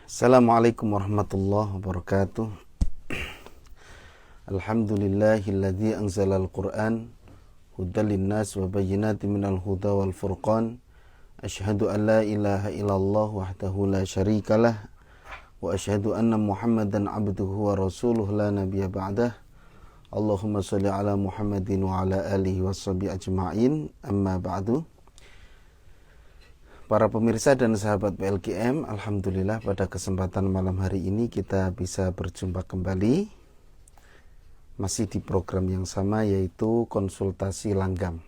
Assalamualaikum warahmatullahi wabarakatuh. Alhamdulillahilladzi anzalal Qur'an hudan linnas wa bayyinatin minal huda wal furqan. Asyhadu an la ilaha illallah wahdahu la syarikalah wa asyhadu anna Muhammadan abduhu wa rasuluh la nabiyya ba'dah. Allahumma shalli ala Muhammadin wa ala alihi washabihi ajma'in. Amma ba'du. Para pemirsa dan sahabat PLKM, alhamdulillah pada kesempatan malam hari ini kita bisa berjumpa kembali. Masih di program yang sama, yaitu konsultasi langgam.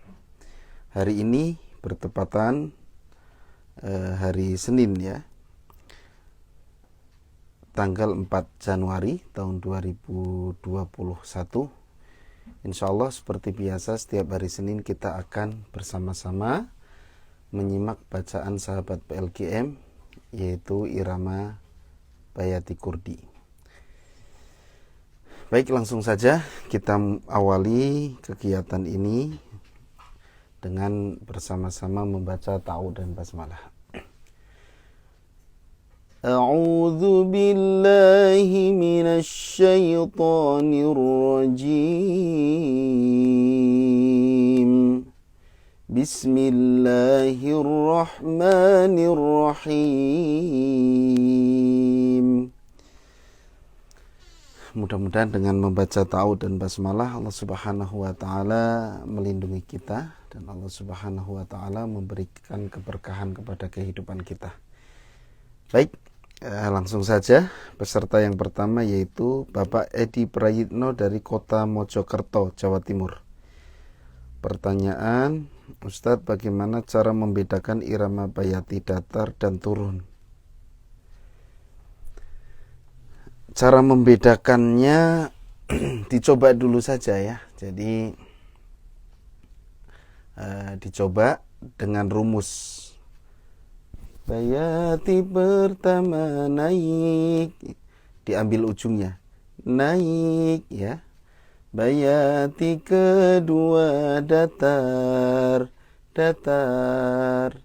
Hari ini bertepatan hari Senin ya, tanggal 4 Januari tahun 2021. Insya Allah seperti biasa setiap hari Senin kita akan bersama-sama menyimak bacaan sahabat PLKM, yaitu Irama Bayati Kurdi. Baik, langsung saja kita awali kegiatan ini dengan bersama-sama membaca ta'awudz dan basmalah. A'udzu billahi minasy syaithanir rajim. Bismillahirrahmanirrahim. Mudah-mudahan dengan membaca ta'awudz dan basmalah Allah Subhanahu wa taala melindungi kita dan Allah Subhanahu wa taala memberikan keberkahan kepada kehidupan kita. Baik, langsung saja peserta yang pertama yaitu Bapak Edi Prayitno dari Kota Mojokerto, Jawa Timur. Pertanyaan, Ustadz, bagaimana cara membedakan irama bayati datar dan turun? Cara membedakannya dicoba dulu saja ya. Jadi dicoba dengan rumus. Bayati pertama naik, diambil ujungnya, naik ya. Bayati kedua datar, datar.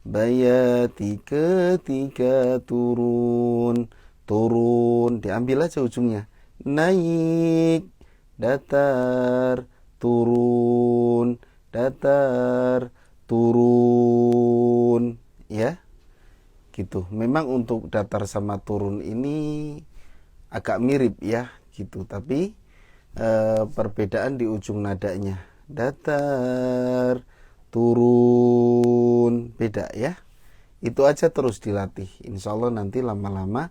Bayati ketiga turun, turun. Diambil aja ujungnya, naik, datar, turun, datar, turun. Ya, gitu. Memang untuk datar sama turun ini agak mirip ya, gitu. Tapi perbedaan di ujung nadanya, datar, turun, beda ya. Itu aja terus dilatih. Insya Allah nanti lama-lama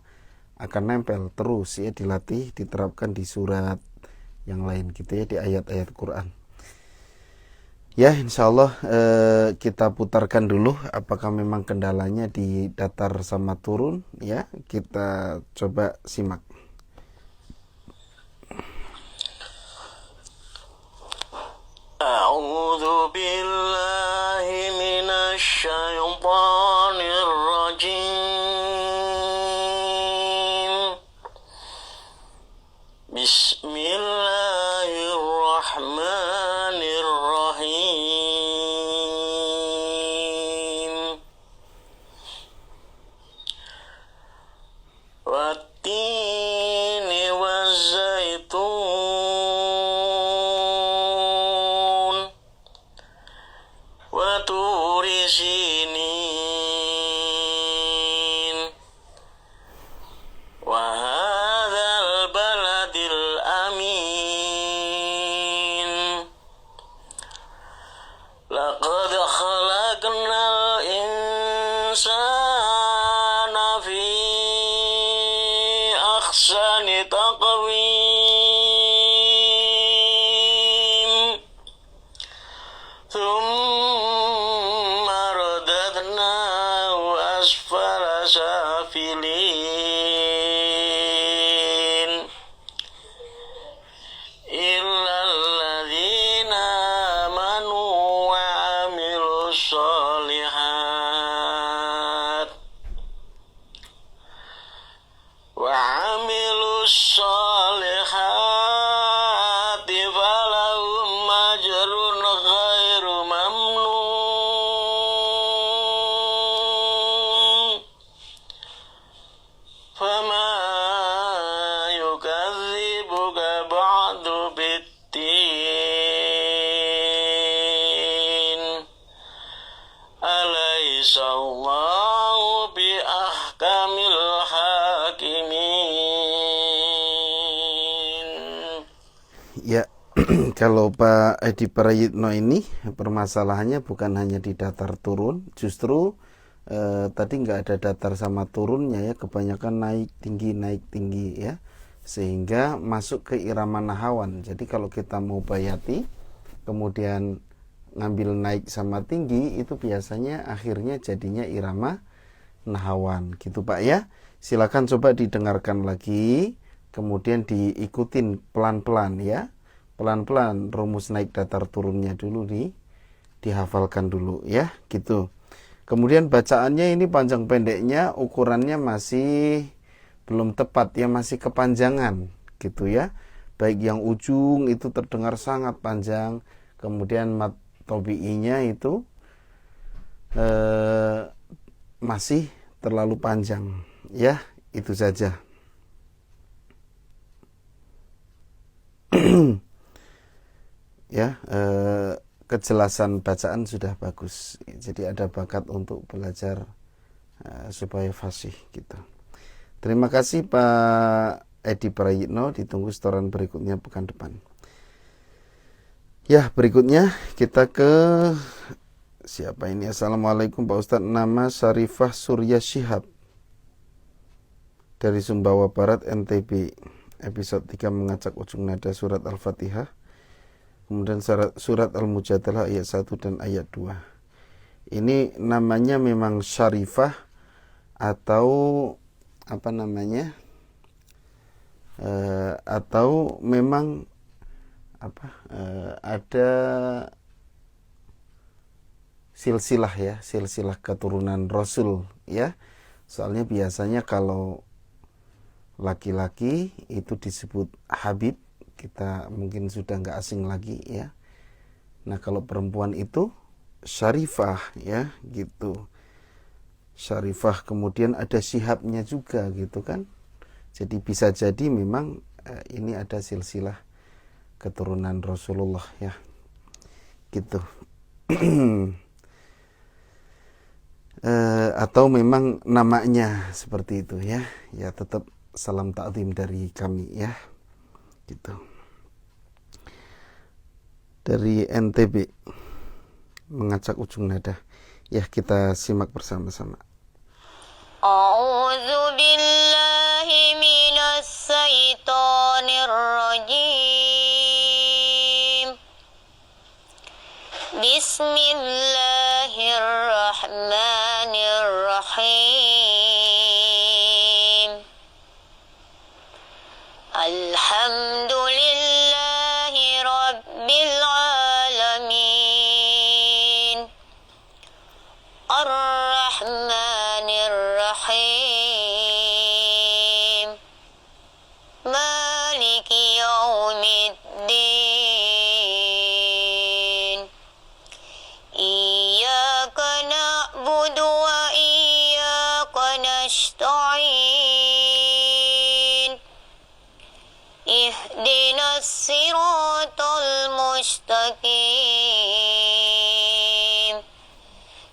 akan nempel terus ya, dilatih, diterapkan di surat yang lain gitu ya, di ayat-ayat Quran. Ya, insya Allah kita putarkan dulu apakah memang kendalanya di datar sama turun ya. Kita coba simak. A'udzu billahi minasy syaithanir rajim. Bismillahirrahmanirrahim. Wattini wazzaitun wa turi sinin wa hadzal baladil amin. Laqad khalaqnal insana fi ahsani taqwim. Thumma radadnahu asfala safilin. Illal ladzina amanu wa amilus sholihat wa amilus sholihati falahum ajrun ghairu mamnun. Alaisallahu bi ahkamil hakimin. Ya, kalau Pak Edi Prayitno ini permasalahannya bukan hanya di datar turun, justru tadi nggak ada datar sama turunnya ya, kebanyakan naik tinggi ya, sehingga masuk ke irama nahawan. Jadi kalau kita mau bayati kemudian ngambil naik sama tinggi, itu biasanya akhirnya jadinya irama nahawan gitu Pak ya. Silakan coba didengarkan lagi, kemudian diikutin pelan-pelan ya, pelan-pelan rumus naik datar turunnya dulu dihafalkan dulu ya gitu. Kemudian bacaannya ini panjang pendeknya ukurannya masih belum tepat ya, masih kepanjangan gitu ya. Baik yang ujung itu terdengar sangat panjang, kemudian mat tobi'inya itu masih terlalu panjang ya, itu saja. Ya, kejelasan bacaan sudah bagus, jadi ada bakat untuk belajar supaya fasih gitu. Terima kasih Pak Edi Prayitno, ditunggu setoran berikutnya pekan depan. Ya, berikutnya kita ke siapa ini? Assalamualaikum Pak Ustadz, nama Syarifah Surya Shihab dari Sumbawa Barat NTB, episode 3 mengacak ujung nada surat Al-Fatihah, kemudian surat Al-Mujadalah ayat 1 dan ayat 2. Ini namanya memang Syarifah atau apa namanya, atau memang ada silsilah ya, silsilah keturunan Rasul ya. Soalnya biasanya kalau laki-laki itu disebut Habib, kita mungkin sudah nggak asing lagi ya. Nah kalau perempuan itu Syarifah ya gitu. Syarifah, kemudian ada Syihabnya juga gitu kan. Jadi bisa jadi memang ini ada silsilah keturunan Rasulullah ya gitu. Atau memang namanya seperti itu ya. Ya tetap salam ta'zim dari kami ya gitu. Dari NTB mengacak ujung nada ya, kita simak bersama-sama. A'udzu billahi minas syaitonir rajim. Bismillahirrahmanirrahim. Alhamdulillahi rabbil alamin. Ar-Rahmanir Rahim. Maliki yaumiddin. Iyyaka na'budu wa iyyaka nasta'in. Ihdinas siratal mustaqim.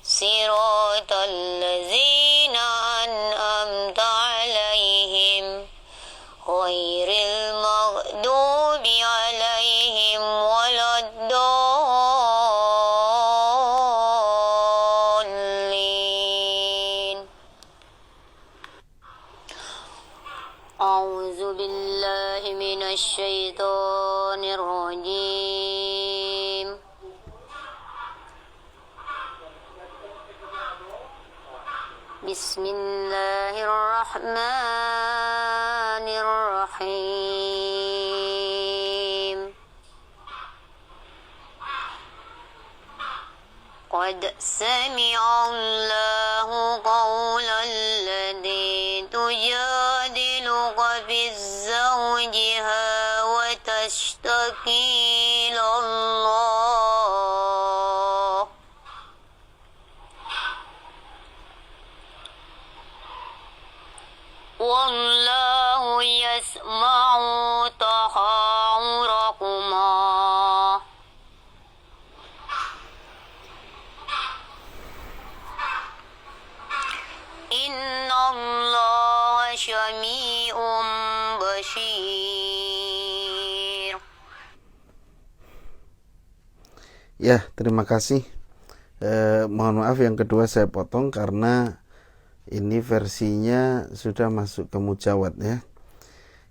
Siratal ladzina an'amta 'alaihim ghairil maghdubi 'alaihim waladdallin. A'udzu billahi minasy syaithanir rajim. Bismillahirrahmanirrahim. Qad sami'allahu qawlan ladzi tujadiluka fi zawjiha wa tashtaki ilallah. Wallahu yasma'u tahawurakuma. Inna Allah syami'un basir. Ya, terima kasih. Mohon maaf yang kedua saya potong karena ini versinya sudah masuk ke mujawad ya.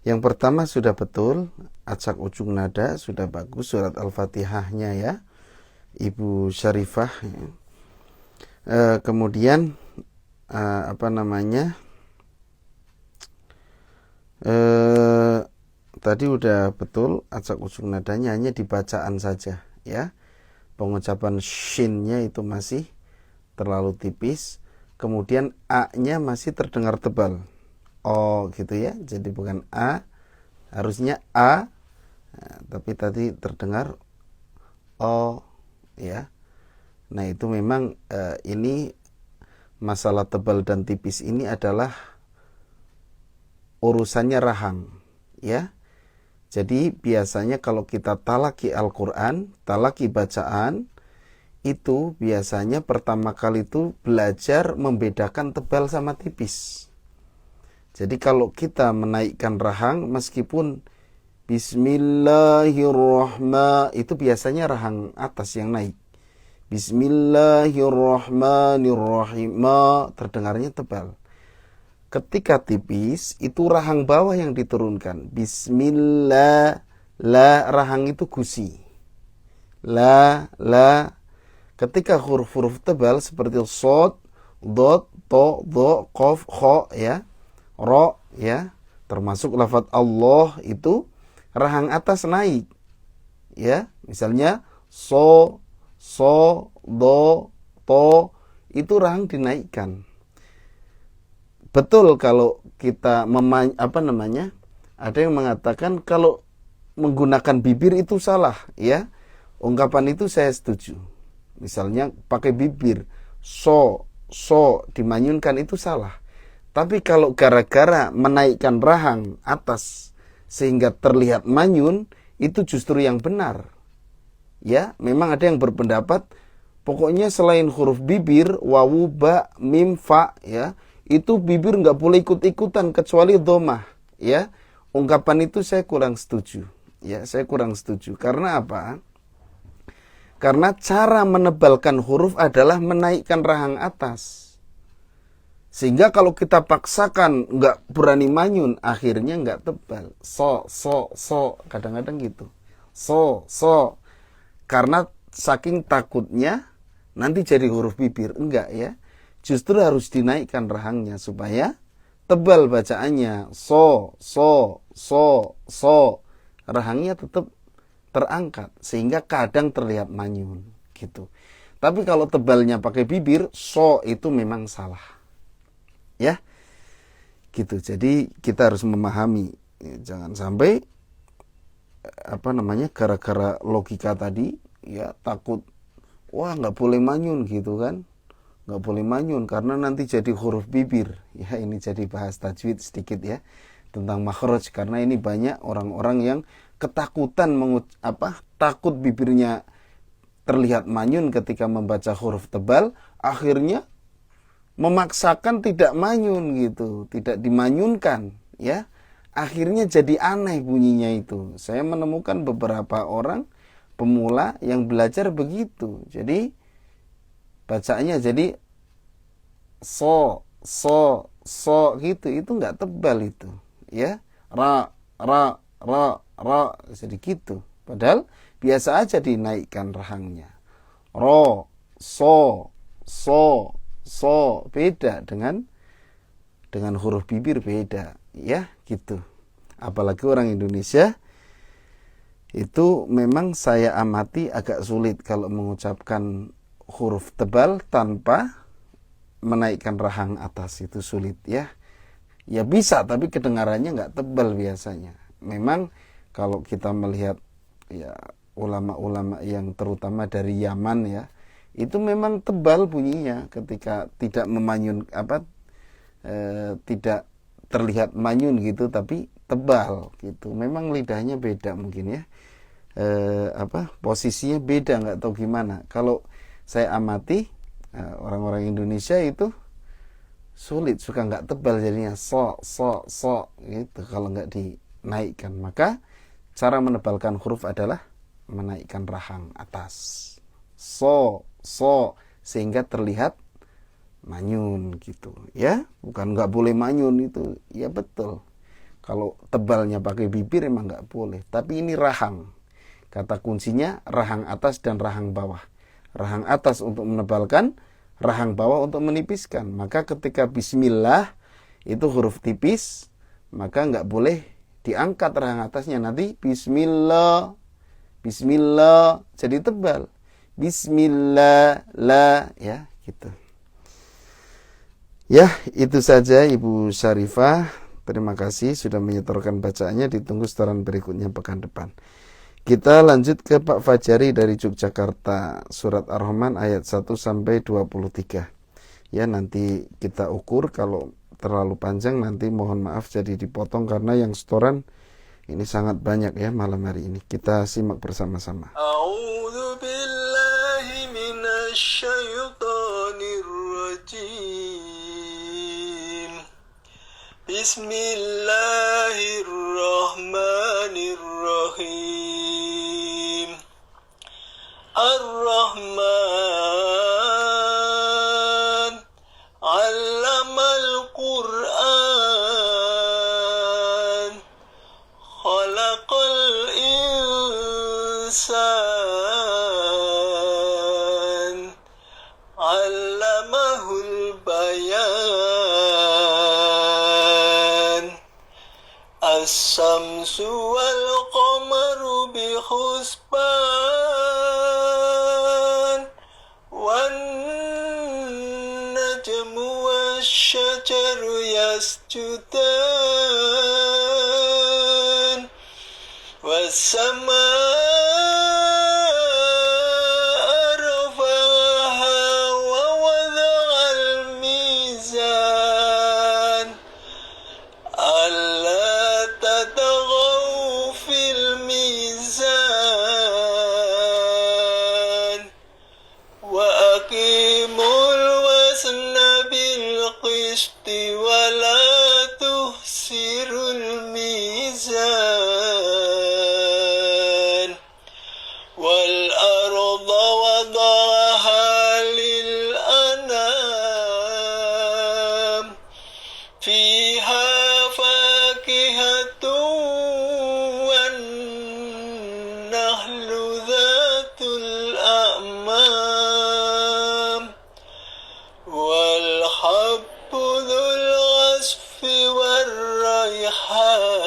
Yang pertama sudah betul, acak ujung nada sudah bagus, surat Al-Fatihahnya ya, Ibu Syarifah. Kemudian tadi udah betul, acak ujung nadanya hanya dibacaan saja ya. Pengucapan shinnya itu masih terlalu tipis, kemudian a-nya masih terdengar tebal. Oh gitu ya, jadi bukan a, harusnya a, tapi tadi terdengar o ya. Nah itu memang ini masalah tebal dan tipis ini adalah urusannya rahang ya. Jadi biasanya kalau kita talaki Al-Quran, talaki bacaan, itu biasanya pertama kali itu belajar membedakan tebal sama tipis. Jadi kalau kita menaikkan rahang, meskipun Bismillahirrahmanirrahim, itu biasanya rahang atas yang naik. Bismillahirrahmanirrahim, terdengarnya tebal. Ketika tipis, itu rahang bawah yang diturunkan. Bismillah, la, rahang itu gusi. La. Ketika huruf-huruf tebal seperti sod, dot, to, do, qaf, kho, ya, ro, ya, termasuk lafaz Allah itu rahang atas naik. Ya, misalnya so, do, to, itu rahang dinaikkan. Betul kalau kita ada yang mengatakan kalau menggunakan bibir itu salah, ya. Ungkapan itu saya setuju. Misalnya pakai bibir, so dimanyunkan itu salah. Tapi kalau gara-gara menaikkan rahang atas sehingga terlihat manyun, itu justru yang benar. Ya, memang ada yang berpendapat pokoknya selain huruf bibir, wawu, ba, mim, fa, ya, itu bibir nggak boleh ikut-ikutan kecuali domah, ya. Ungkapan itu saya kurang setuju, ya. Saya kurang setuju. Karena apa? Karena cara menebalkan huruf adalah menaikkan rahang atas. Sehingga kalau kita paksakan nggak berani manyun, akhirnya nggak tebal. So, kadang-kadang gitu. So. Karena saking takutnya nanti jadi huruf bibir, enggak ya. Justru harus dinaikkan rahangnya supaya tebal bacaannya. So. Rahangnya tetap terangkat sehingga kadang terlihat manyun gitu. Tapi kalau tebalnya pakai bibir, so itu memang salah. Ya. Gitu. Jadi kita harus memahami, jangan sampai gara-gara logika tadi ya takut nggak boleh manyun gitu kan. Nggak boleh manyun karena nanti jadi huruf bibir. Ya, ini jadi bahas tajwid sedikit ya tentang makhraj, karena ini banyak orang-orang yang ketakutan takut bibirnya terlihat manyun ketika membaca huruf tebal, akhirnya memaksakan tidak manyun gitu, tidak dimanyunkan ya. Akhirnya jadi aneh bunyinya itu. Saya menemukan beberapa orang pemula yang belajar begitu. Jadi bacaannya jadi so gitu, itu nggak tebal itu ya. Ra jadi gitu, padahal biasa aja dinaikkan rahangnya. Ro, so beda dengan huruf bibir, beda ya gitu. Apalagi orang Indonesia itu memang saya amati agak sulit kalau mengucapkan huruf tebal tanpa menaikkan rahang atas, itu sulit ya. Ya bisa, tapi kedengarannya nggak tebal biasanya. Memang kalau kita melihat ya ulama-ulama yang terutama dari Yaman ya, itu memang tebal bunyinya ketika tidak memanyun tidak terlihat manyun gitu, tapi tebal gitu. Memang lidahnya beda mungkin ya. Posisinya beda, nggak tahu gimana. Kalau saya amati orang-orang Indonesia itu sulit, suka nggak tebal jadinya so gitu kalau nggak dinaikkan. Maka cara menebalkan huruf adalah menaikkan rahang atas, so sehingga terlihat manyun gitu ya. Bukan nggak boleh manyun itu ya, betul, kalau tebalnya pakai bibir emang nggak boleh, tapi ini rahang. Kata kuncinya rahang atas dan rahang bawah. Rahang atas untuk menebalkan, rahang bawah untuk menipiskan. Maka ketika bismillah itu huruf tipis, maka nggak boleh diangkat rahang atasnya. Nanti bismillah jadi tebal. Bismillah la, ya gitu. Ya, itu saja Ibu Syarifah. Terima kasih sudah menyetorkan bacaannya. Ditunggu setoran berikutnya pekan depan. Kita lanjut ke Pak Fajari dari Yogyakarta. Surat Ar-Rahman ayat 1 sampai 23. Ya, nanti kita ukur. Kalau terlalu panjang nanti mohon maaf jadi dipotong karena yang setoran ini sangat banyak ya malam hari ini. Kita simak bersama-sama. A'udzu billahi minasy syaithanir rajim. Bismillahirrahmanirrahim. Ar-Rahman 'allamal Qur'an, khalaqal insan, 'allamahul bayan. As-samsu wal qamaru bi husban, wan najmu wasy-syajaru yasjudan, was-samaa'a rafa'aha wa wada'al mizan, alla tataghaw fil mizan, wa aqimul wazna bil qisti wa la tuhsirul mizan, wal arda wada'aha lil anam, fiha fakihatun wan nahlu dhatul a'mam, wal habbu dhul asfi war rayhan,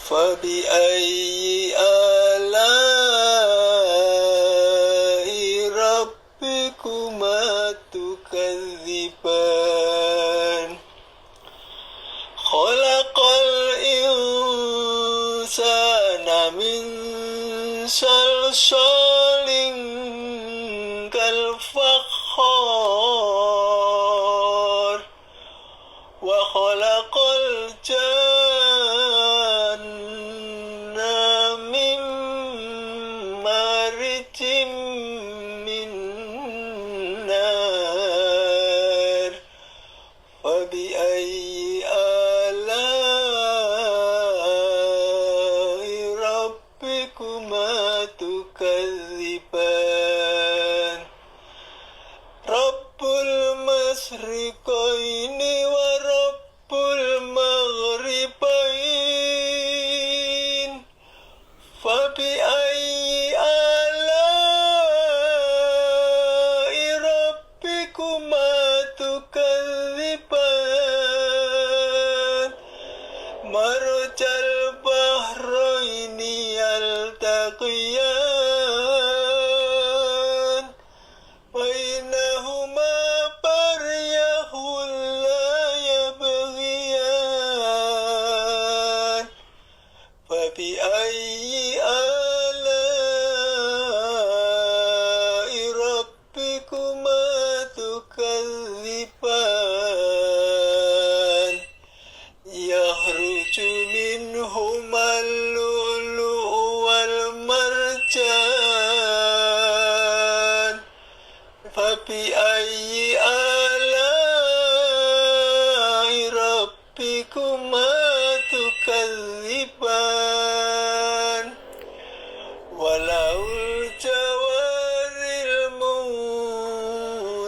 fabi ayyi ala'i rabbikuma tukadziban. Khalaqal insana min salsalin kal fakhar, wa khalaqal janna min marijim min nar, fabi ayyi ala'i rabbikuma tukadziban. Rabbul masyriqaini wa rabbul maghribain, fabi ayyi ala'i rabbikuma tukadziban. Marjal bahraini yaltaqiyan, bainahuma baryahun la yabghiyan, fabi ayyi ala'i rabbikuma tukadziban. Yakhruju minhumal lu'lu'u wal marjan, fabi ayyi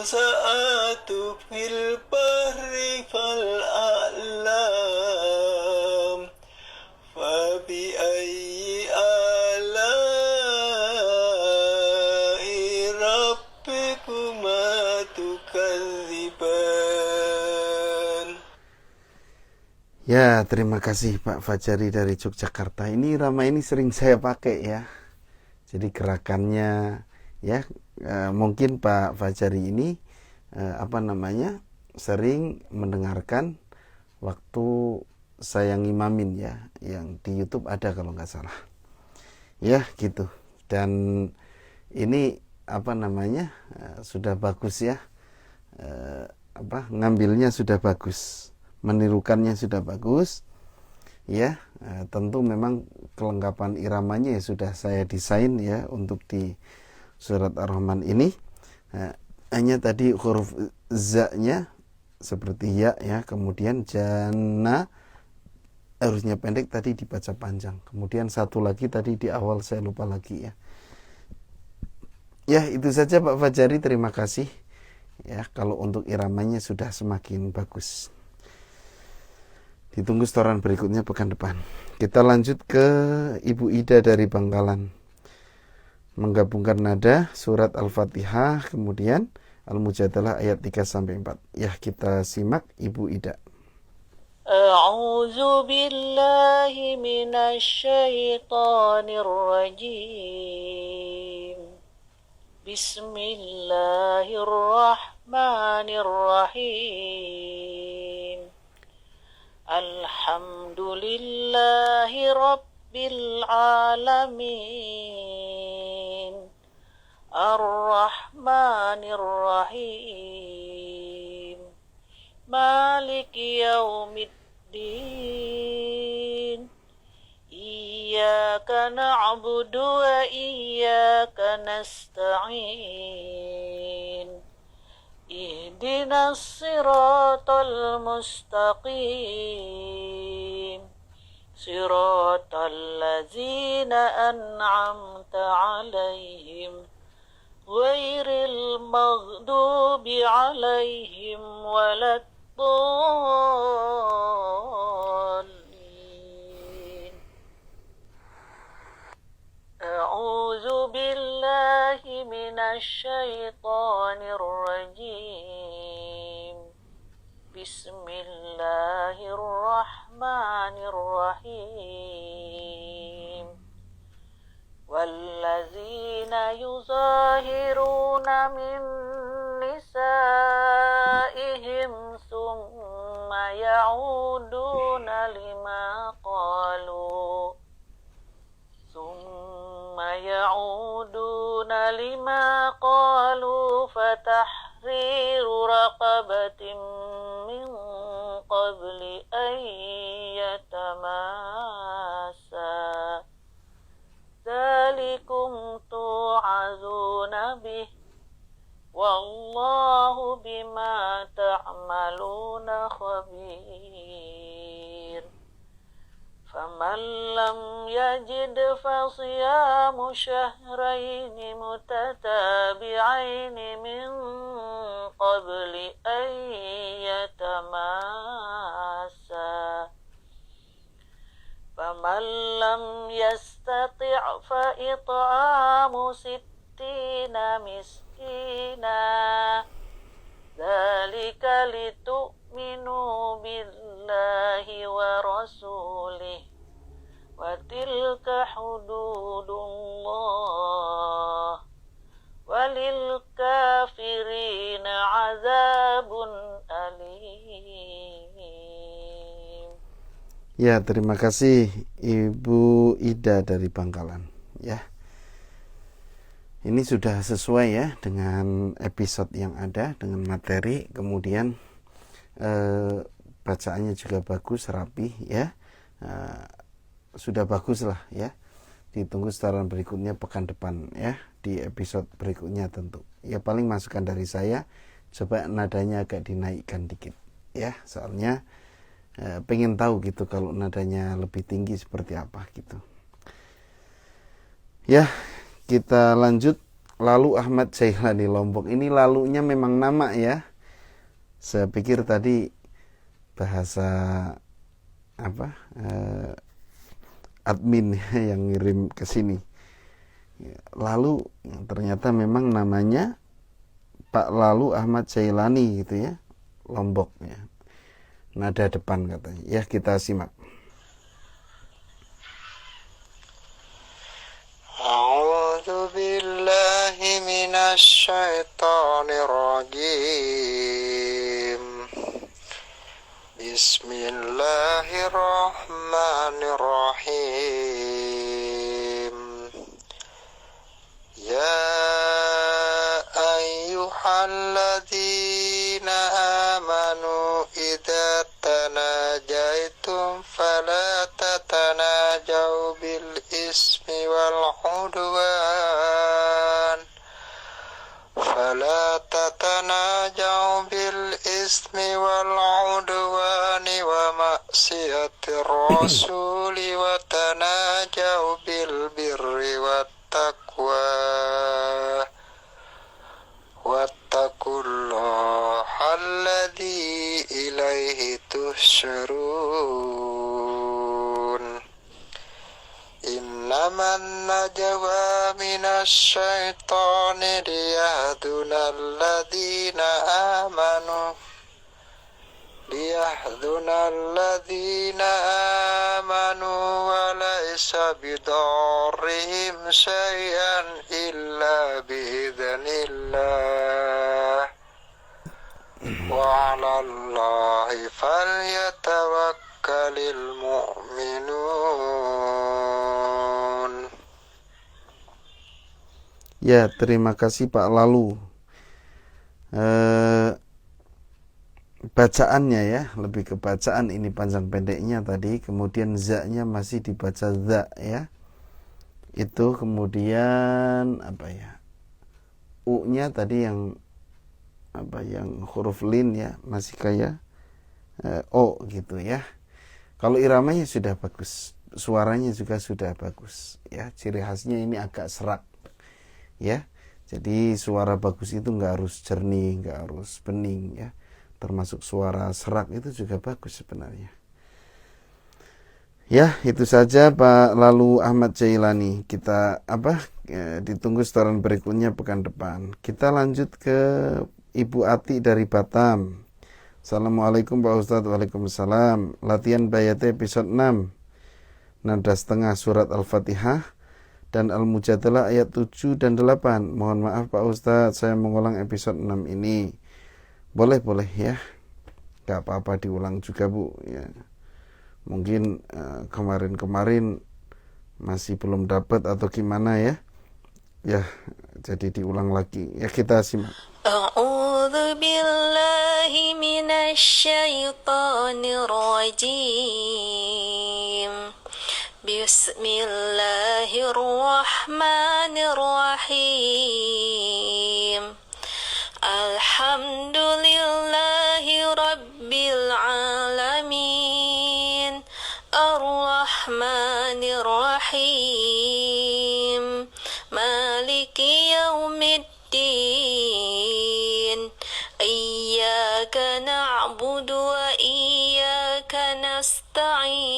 سأت في البحر فالأعلام فبأي آلاء ربكما تكذبان. Ya, terima kasih Pak Fajari dari Yogyakarta. Ini irama ini sering saya pakai ya. Jadi gerakannya ya, mungkin Pak Fajari ini sering mendengarkan waktu saya ngimamin ya, yang di YouTube ada kalau nggak salah. Ya, gitu. Dan ini sudah bagus ya. Ngambilnya sudah bagus. Menirukannya sudah bagus ya. Tentu memang kelengkapan iramanya ya sudah saya desain ya untuk di surat Ar-Rahman ini. Hanya tadi huruf za-nya seperti ya, kemudian jana harusnya pendek, tadi dibaca panjang. Kemudian satu lagi tadi di awal saya lupa lagi ya. Ya, itu saja Pak Fajari, terima kasih. Ya, kalau untuk iramanya sudah semakin bagus. Ditunggu setoran berikutnya pekan depan. Kita lanjut ke Ibu Ida dari Bangkalan. Menggabungkan nada surat Al-Fatihah, kemudian Al-Mujadalah ayat 3-4. Ya, kita simak Ibu Ida. A'udzu billahi minasyaitonir rajim. Bismillahirrahmanirrahim. Alhamdulillahi Rabbil Alamin. Ar-Rahmanir Rahim. Maliki Yaumiddin. Iyyaka na'budu wa iyyaka nasta'in. Ihdinas siratal mustaqim. Siratal ladzina an'amta 'alaihim ghairil maghdubi 'alaihim waladdallin. A'udzu billahi minasy syaithanir rajim. Bismillahirrahmanirrahim. Wallazina yuzahiruna min nisaihim thumma ya'uduna lima qalu fatahriru raqabatin min qabli an yatamassa. Dzalikum tu'azuna bih wallahu bima ta'maluna khabir. Faman lam yajid fasiyamu syahraini mutatabi'aini min qabli an yatamassa. Faman lam yastati' fa it'amu sittina miskina. Dzalika litu'minu billahi wa rasulih. Wa tilka hududullah. Walil kafirina azabun alim. Ya, terima kasih Ibu Ida dari Bangkalan ya. Ini sudah sesuai ya dengan episode yang ada, dengan materi, kemudian bacaannya juga bagus, rapi ya. Sudah bagus lah ya. Ditunggu setoran berikutnya pekan depan ya, di episode berikutnya tentu. Ya, paling masukan dari saya, coba nadanya agak dinaikkan dikit ya, soalnya pengen tahu gitu kalau nadanya lebih tinggi seperti apa gitu. Ya, kita lanjut Lalu Ahmad Jailani Lombok. Ini lalunya memang nama ya. Saya pikir tadi bahasa apa? Admin yang ngirim ke sini. Lalu ternyata memang namanya Pak Lalu Ahmad Jailani gitu ya. Lombok ya. Nada depan katanya. Ya, kita simak. A'udzu billahi minasy syaithanir rajim. Bismillahirrahmanirrahim. Ya ayyuhalladzina amanu idza tanajaitum fala tatanajau bil ismi wal udwan فلا تتناجوا بالإثم والعدوان ومعصية الرسول وتناجوا بالبر والتقوى واتقوا الله الذي إليه تحشرون إنما النجوى من الشيطان ليحزن الذين آمنوا وليس بضارهم شيئا إلا بإذن الله وعلى الله فليتوكل المؤمنون. Ya, terima kasih Pak Lalu. Bacaannya ya, lebih ke bacaan ini panjang pendeknya tadi, kemudian za-nya masih dibaca za ya. Itu kemudian apa ya? U-nya tadi yang apa yang huruf lin ya, masih kayak O gitu ya. Kalau iramanya sudah bagus, suaranya juga sudah bagus ya. Ciri khasnya ini agak serak. Ya, jadi suara bagus itu nggak harus jernih, nggak harus bening ya, termasuk suara serak itu juga bagus sebenarnya. Ya, itu saja Pak Lalu Ahmad Jailani. Kita ditunggu setoran berikutnya pekan depan. Kita lanjut ke Ibu Ati dari Batam. Assalamualaikum Pak Ustadz. Waalaikumsalam. Latihan Bayate episode 6, nada setengah surat Al-Fatihah dan Al-Mujadalah ayat 7 dan 8. Mohon maaf Pak Ustadz, saya mengulang episode 6 ini. Boleh ya. Gak apa-apa diulang juga Bu ya. Mungkin kemarin masih belum dapat atau gimana ya. Ya, jadi diulang lagi. Ya, kita simak. A'udzu billahi minasy syaithanir rajim. Bismillahirrahmanirrahim. Alhamdulillahi rabbil alamin. Ar-Rahmanir-Rahim. Maliki yaumiddin. Iyyaka na'budu wa iyyaka nasta'in.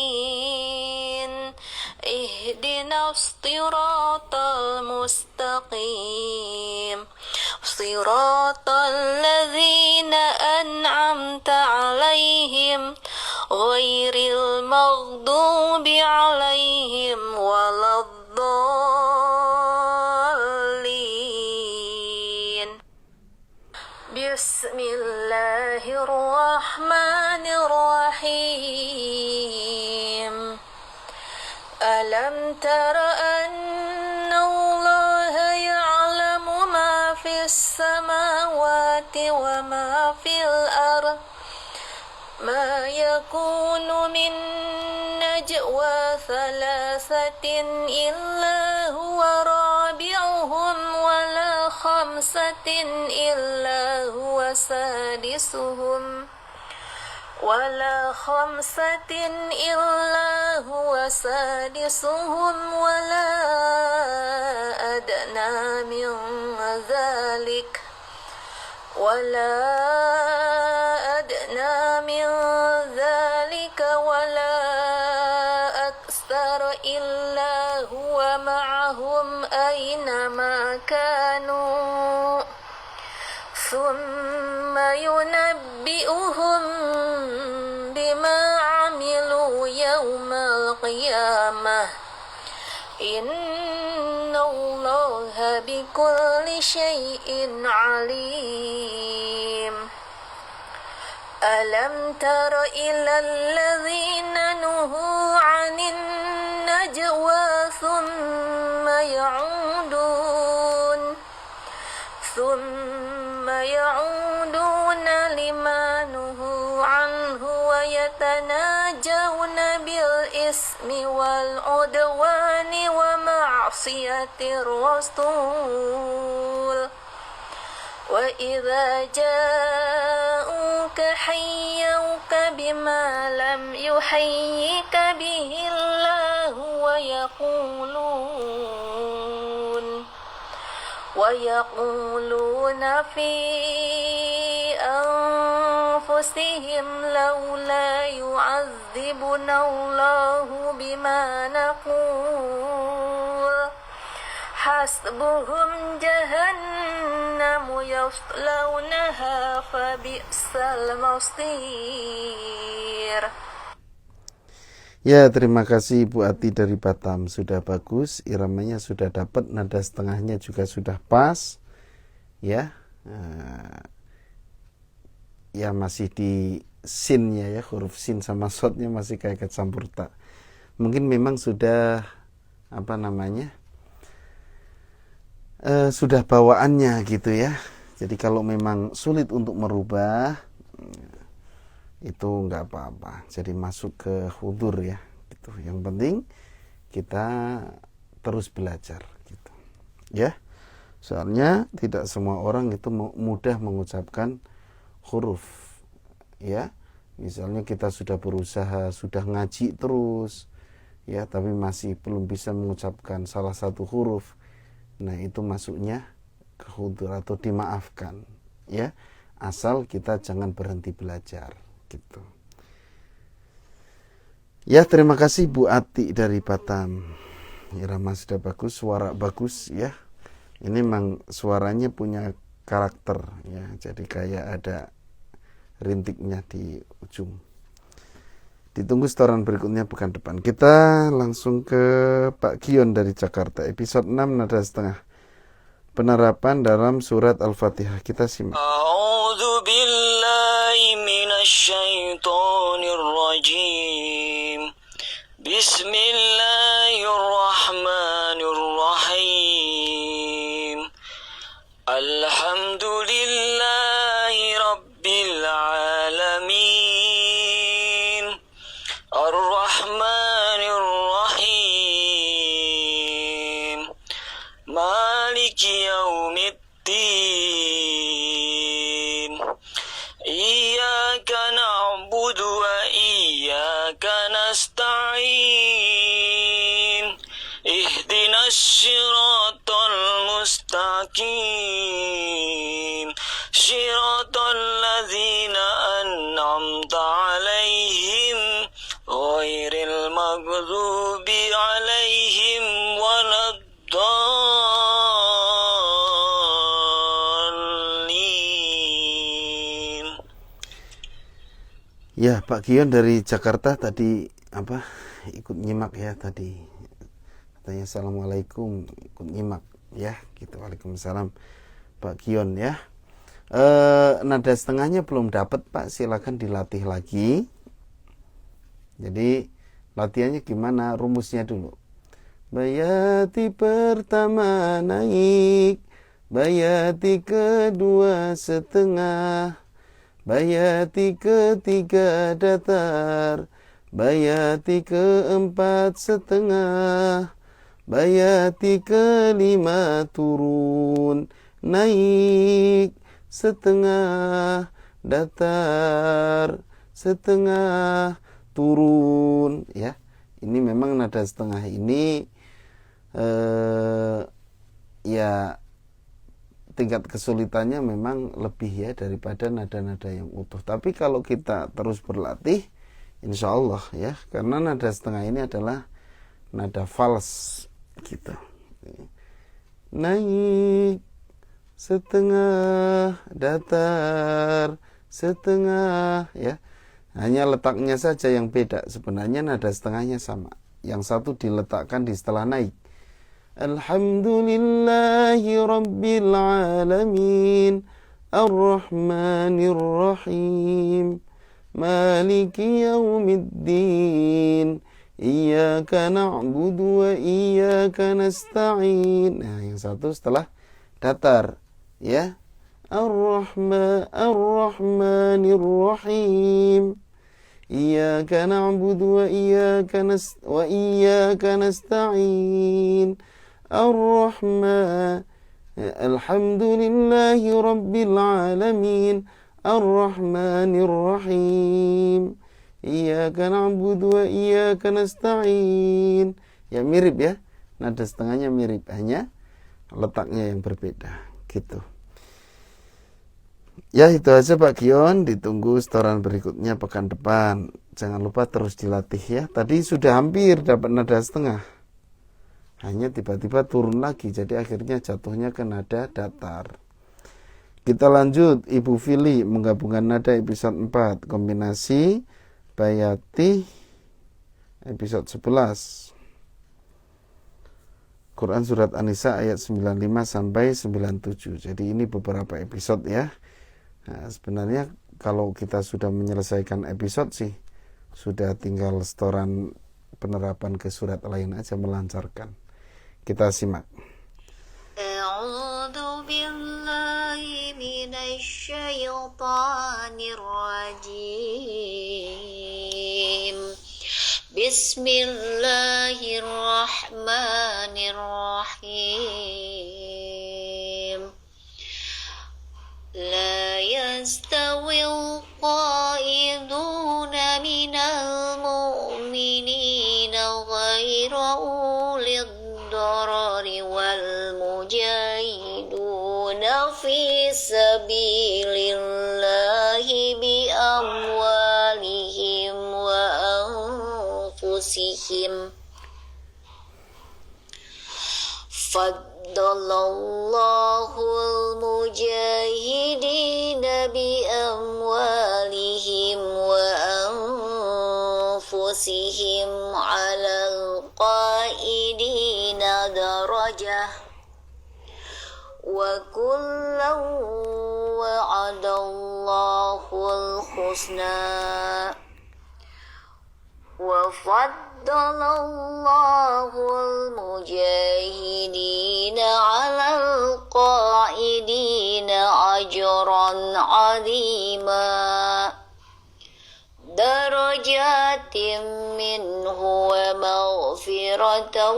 Ihdinas siratal mustaqim. Siratal ladzina an'amta 'alaihim ghairil maghdubi 'alaihim waladdallin. Bismillahirrahmanirrahim. Alam tara anna Allaha ya'lamu ma fis samawati wa ma fil ardh. Ma yakunu min najwa thalathatin illa huwa rabi'uhum wa la khamsatin illa huwa sadisuhum ولا خمسة إلا هو سادسهم ولا أدنى من ذلك ولا أكثر إلا هو معهم أينما كانوا ثم ينبئهم بما عملوا يوم القيامة إن الله بكل شيء عليم ألم تر إلى الذين نهوا عن النجوى ثم يعودون لما نهوا عنه ويتناجون بالإثم والعدوان ومعصية الرسول وإذا جاءوك حيوك بما لم يحيك به الله ويقولون في أنفسهم لولا يعذبنا الله بما نقول حسبهم جهنم يصلونها فبئس المصير. Ya, terima kasih Ibu Ati dari Batam. Sudah bagus, iramanya sudah dapat, nada setengahnya juga sudah pas. Ya, ya masih di sinnya ya, huruf sin sama shotnya masih kayak campur tak. Mungkin memang sudah sudah bawaannya gitu ya. Jadi kalau memang sulit untuk merubah, itu nggak apa-apa, jadi masuk ke hudur ya gitu. Yang penting kita terus belajar gitu ya, soalnya tidak semua orang itu mudah mengucapkan huruf ya. Misalnya kita sudah berusaha, sudah ngaji terus ya, tapi masih belum bisa mengucapkan salah satu huruf, nah itu masuknya ke hudur atau dimaafkan ya, asal kita jangan berhenti belajar gitu. Ya, terima kasih Bu Ati dari Batam. Irama sudah bagus, suara bagus ya. Ini memang suaranya punya karakter ya, jadi kayak ada rintiknya di ujung. Ditunggu setoran berikutnya pekan depan. Kita langsung ke Pak Gion dari Jakarta. Episode 6 nada setengah. Penerapan dalam surat Al-Fatihah. Kita simak. A'udzu billahi minasyaitonir rajim. Bismillahirrahmanirrahim. Alhamdulillahi rabbil alamin. Ar-Rahmanir Rahim. Maliki yaumiddin. Iyyaka na'budu wa iyyaka nasta'in. Ihdinas siratal mustaqim. Siratal ladzina an'amta 'alaihim ghairil maghdubi 'alaihim waladdallin. Ya, Pak Gion dari Jakarta tadi ikut nyimak ya tadi. Katanya Assalamualaikum, ikut nyimak ya, gitu. Waalaikumsalam Pak Gion ya. Nada setengahnya belum dapat Pak, silakan dilatih lagi. Jadi latihannya gimana? Rumusnya dulu. Bayati pertama naik, bayati kedua setengah, bayati ketiga datar, bayati keempat setengah, bayati kelima turun, naik setengah, datar setengah turun ya. Ini memang nada setengah ini ya tingkat kesulitannya memang lebih ya daripada nada-nada yang utuh. Tapi kalau kita terus berlatih, insya Allah ya, karena nada setengah ini adalah nada fals gitu. Naik setengah, datar setengah ya. Hanya letaknya saja yang beda. Sebenarnya nada setengahnya sama. Yang satu diletakkan di setelah naik. Alhamdulillahi Rabbil Alamin Ar-Rahmanir Rahim Maliki Yaumiddin Iyyaka na'budu wa iyyaka nasta'in. Nah, yang satu setelah datar ya. Ar-Rahmanir Rahim Iyyaka na'budu wa iyyaka nasta'in. Ar-Rahman Alhamdulillahi Rabbil Alamin Ar-Rahmanir Rahim Iyyaka na'budu wa iyyaka nasta'in. Ya mirip ya, nada setengahnya mirip, hanya letaknya yang berbeda gitu. Ya itu aja Pak Gion, ditunggu setoran berikutnya pekan depan. Jangan lupa terus dilatih ya. Tadi sudah hampir dapat nada setengah, hanya tiba-tiba turun lagi, jadi akhirnya jatuhnya ke nada datar. Kita lanjut, Ibu Fili menggabungkan nada episode 4 kombinasi Bayati episode 11. Quran surat An-Nisa ayat 95 sampai 97. Jadi ini beberapa episode ya. Nah, sebenarnya kalau kita sudah menyelesaikan episode sih sudah tinggal setoran penerapan ke surat lain aja melancarkan. Kita simak. A'udzu billahi minasy syaithanir rajim. Bismillahirrahmanirrahim. La yastawil qa'iduna minal mu'minina ghairu ulil darari wal mujahiduna fi sabilillahi bi amwalihim wa anfusihim. Faddallallahu al-mujahidina bi amwalihim wa anfusihim 'alal qa'idina darajah wa kullan wa'adallahu al-husna wa faddalallahu al-mujahidina 'alal qa'idina ajran 'azima darajatin minhu wa maghfiratan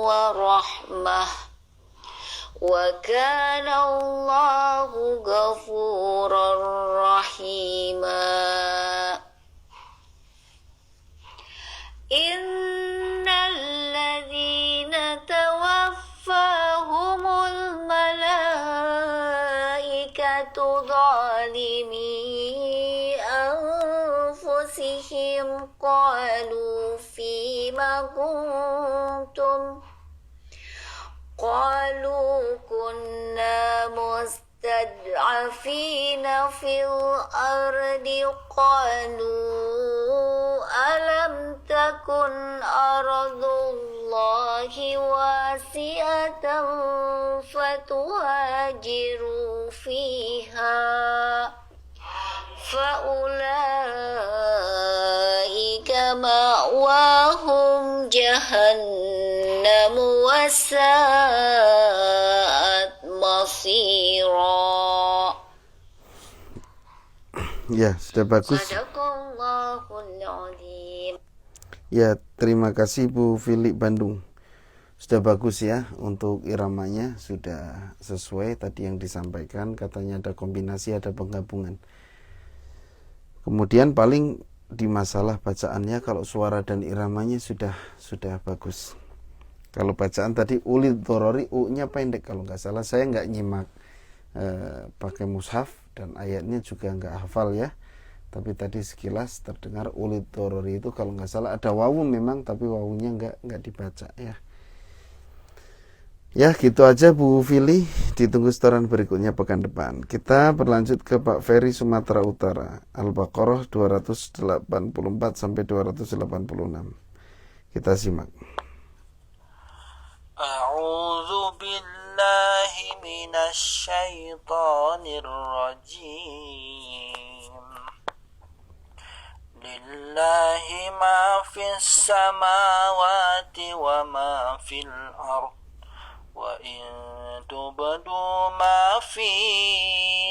wa rahmah wa kana Allahu ghafurar rahima. Innal ladzina tawaffahumul malaikatu zalimi anfusihim qalu fima kuntum qalu kunna mustad'afina fil ardi qalu alam takun ardullahi wasi'atan fatuhajiru fiha faulaika ma'wahum jahannam wasa'at masira. Ya, sudah bagus. Sadaqallahul azim. Ya, terima kasih Bu Fili Bandung. Sudah bagus ya, untuk iramanya sudah sesuai tadi yang disampaikan, katanya ada kombinasi, ada penggabungan. Kemudian paling di masalah bacaannya, kalau suara dan iramanya sudah bagus. Kalau bacaan tadi ulid dorori, u-nya pendek kalau nggak salah. Saya nggak nyimak pakai mushaf dan ayatnya juga nggak hafal ya. Tapi tadi sekilas terdengar ulid dorori itu kalau nggak salah ada wawu memang, tapi wawunya nggak dibaca ya. Ya gitu aja Bu Fili, ditunggu setoran berikutnya pekan depan. Kita berlanjut ke Pak Ferry Sumatera Utara, Al-Baqarah 284 sampai 286. Kita simak. A'udzu billahi minasy syaithanir rajim. Lillahi ma fis samawati wa ma fil ardh. وَإِن تُبْدُوا مَا فِي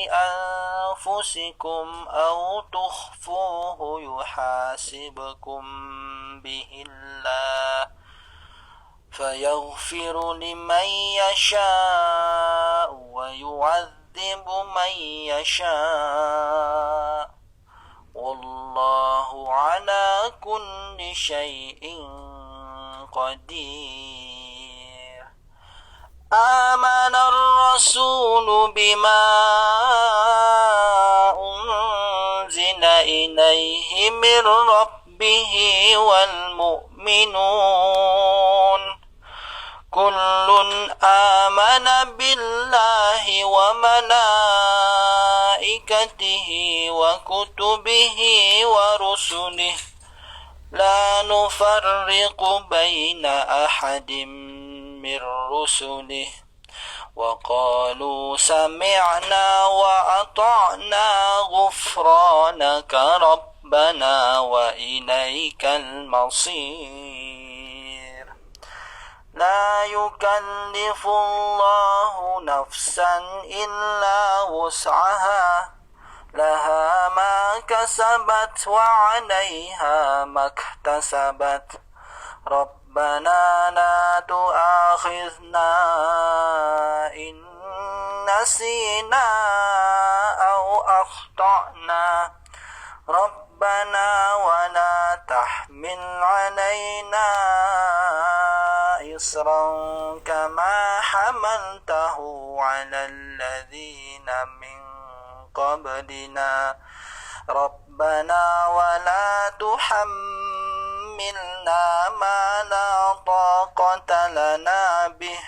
أَنفُسِكُمْ أَوْ تُخْفُوهُ يُحَاسِبْكُم بِهِ اللَّهُ فَيَغْفِرُ لِمَن يَشَاءُ وَيُعَذِّبُ مَن يَشَاءُ وَاللَّهُ عَلَى كُلِّ شَيْءٍ قَدِيرٌ. آمن الرسول بما أنزل إليه من ربه والمؤمنون كل آمن بالله وملائكته وكتبه ورسله لا نفرق بين أحد من رسله وقالوا سمعنا وأطعنا غفرانك ربنا وإليك المصير. لا يكلف الله نفسا إلا وسعها لها ما كسبت وعليها ما اكتسبت ربنا لا تؤاخذنا إن نسينا أو أخطأنا ربنا ولا تحمل علينا إصرا كما حملته على الذين من قبلنا ربنا ولا تحملنا ما لا طاقة لنا به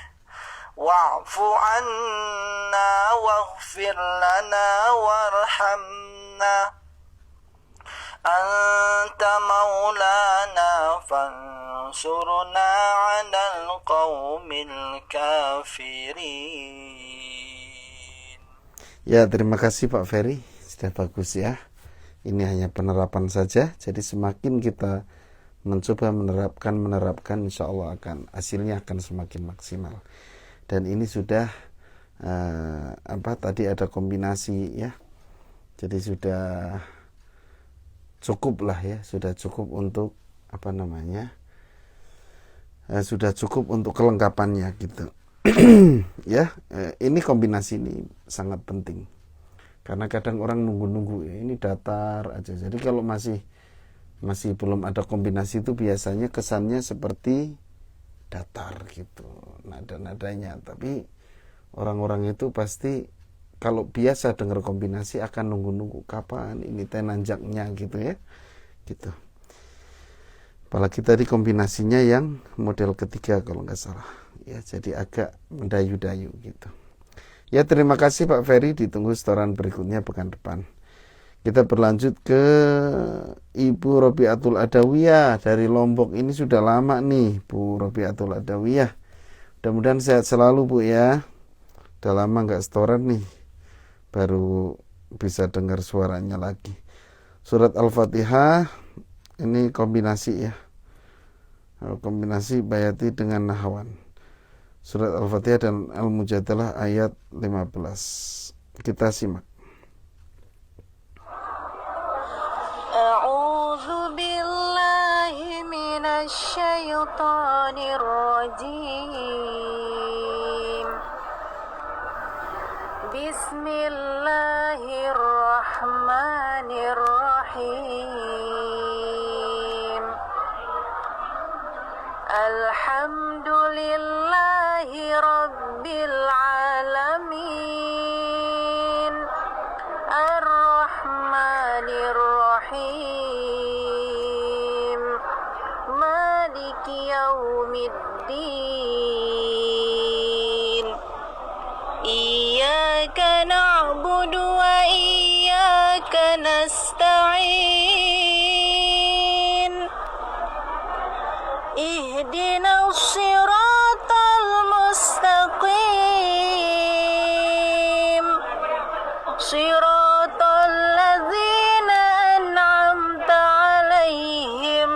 واعف عنا واغفر لنا وارحمنا أنت مولانا فانصرنا على القوم الكافرين. Ya, terima kasih Pak Ferry, sudah bagus ya. Ini hanya penerapan saja, jadi semakin kita mencoba menerapkan, insya Allah hasilnya akan semakin maksimal. Dan ini sudah tadi ada kombinasi ya, jadi sudah cukup lah ya, sudah cukup untuk sudah cukup untuk kelengkapannya gitu. Ya, ini kombinasi ini sangat penting. Karena kadang orang nunggu-nunggu ya, ini datar aja. Jadi kalau masih belum ada kombinasi itu biasanya kesannya seperti datar gitu nada-nadanya. Tapi orang-orang itu pasti kalau biasa dengar kombinasi akan nunggu-nunggu kapan ini nanjaknya gitu ya. Gitu. Apalagi tadi kombinasinya yang model ketiga kalau nggak salah. Ya, jadi agak mendayu-dayu gitu. Ya, terima kasih Pak Ferry, ditunggu setoran berikutnya pekan depan. Kita berlanjut ke Ibu Robiatul Adawiyah dari Lombok. Ini sudah lama nih Bu Robiatul Adawiyah. Mudah-mudahan sehat selalu Bu ya. Udah lama nggak setoran nih, baru bisa dengar suaranya lagi. Surat Al-Fatihah ini kombinasi ya, kombinasi Bayati dengan Nahawan. Surat Al-Fatihah dan Al-Mujadalah ayat 15. Kita simak. A'udzu billahi minasy syaithanir rajim. Bismillahirrahmanirrahim. الرحيم الحمد لله رب العالمين الرحمن الرحيم مالك يوم الدين إياك نعبد وإياك نستعين اهدنا الصراط المستقيم صراط الذين أنعمت عليهم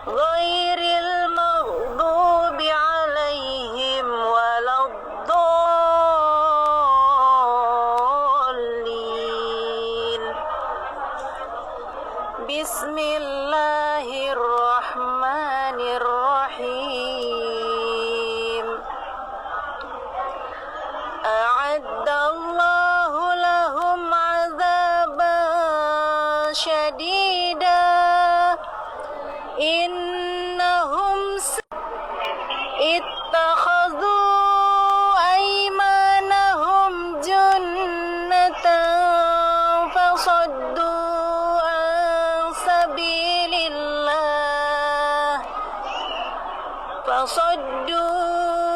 غير المغضوب عليهم ولا الضالين بسم الله الرحمن الرحيم أعد الله لهم عذابا شديدا إنهم اتخذوا أيمانهم جنة فصدوا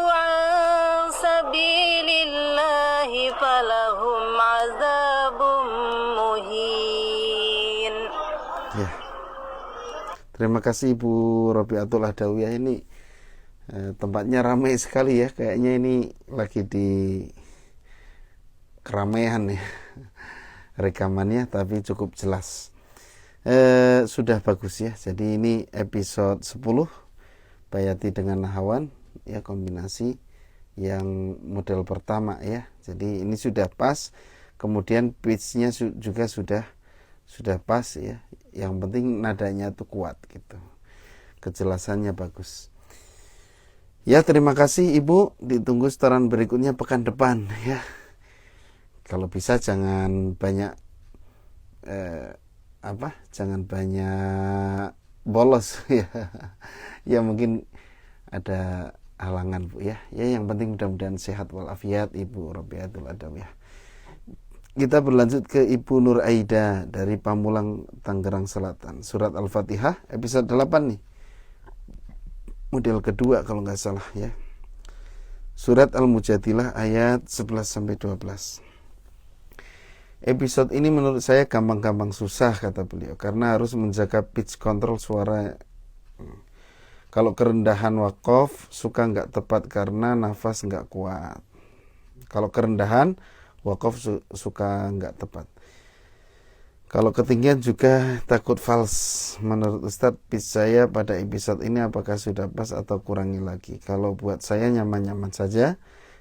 عن سبيل الله فلهم عذاب مهين. Ya. Terima kasih Ibu Robiatul Adawiyah. Ini tempatnya ramai sekali ya. Kayaknya ini lagi di keramaian ya rekamannya, tapi cukup jelas. Sudah bagus ya. Jadi ini episode 10 Bayati dengan Nahawan ya, kombinasi yang model pertama ya. Jadi ini sudah pas. Kemudian pitch-nya juga sudah pas ya. Yang penting nadanya itu kuat gitu. Kejelasannya bagus. Ya, terima kasih Ibu. Ditunggu setoran berikutnya pekan depan ya. Kalau bisa jangan banyak jangan banyak bolos ya. Ya mungkin ada halangan Bu ya. Ya yang penting mudah-mudahan sehat walafiat Ibu Robiatul Adawiyah. Kita berlanjut ke Ibu Nur Aida dari Pamulang, Tangerang Selatan. Surat Al-Fatihah episode 8 nih. Model kedua kalau nggak salah ya. Surat Al-Mujadilah ayat 11 sampai 12. Episode ini menurut saya gampang-gampang susah kata beliau, karena harus menjaga pitch control suara. Kalau kerendahan waqaf suka nggak tepat karena nafas nggak kuat. Kalau kerendahan waqaf suka nggak tepat. Kalau ketinggian juga takut fals. Menurut Ustadz, pitch saya pada episode ini apakah sudah pas atau kurangi lagi? Kalau buat saya nyaman-nyaman saja,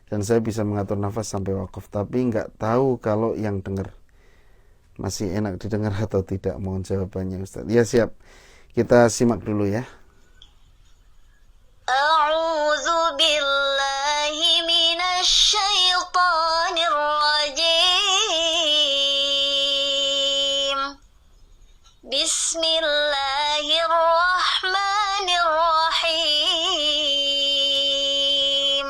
dan saya bisa mengatur nafas sampai waqaf, tapi nggak tahu kalau yang dengar masih enak didengar atau tidak. Mohon jawabannya Ustadz. Ya siap, kita simak dulu ya. A'udzu billahi minasy syaithanir rajim. Bismillahirrahmanirrahim.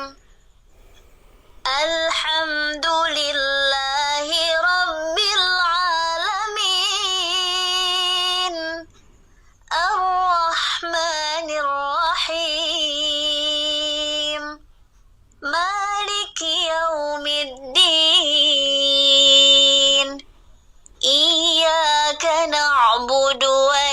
Alhamdulillahi rabbil alamin. Ar-Rahmanir Rahim. Maliki yaumiddin. Iyyaka na'budu wa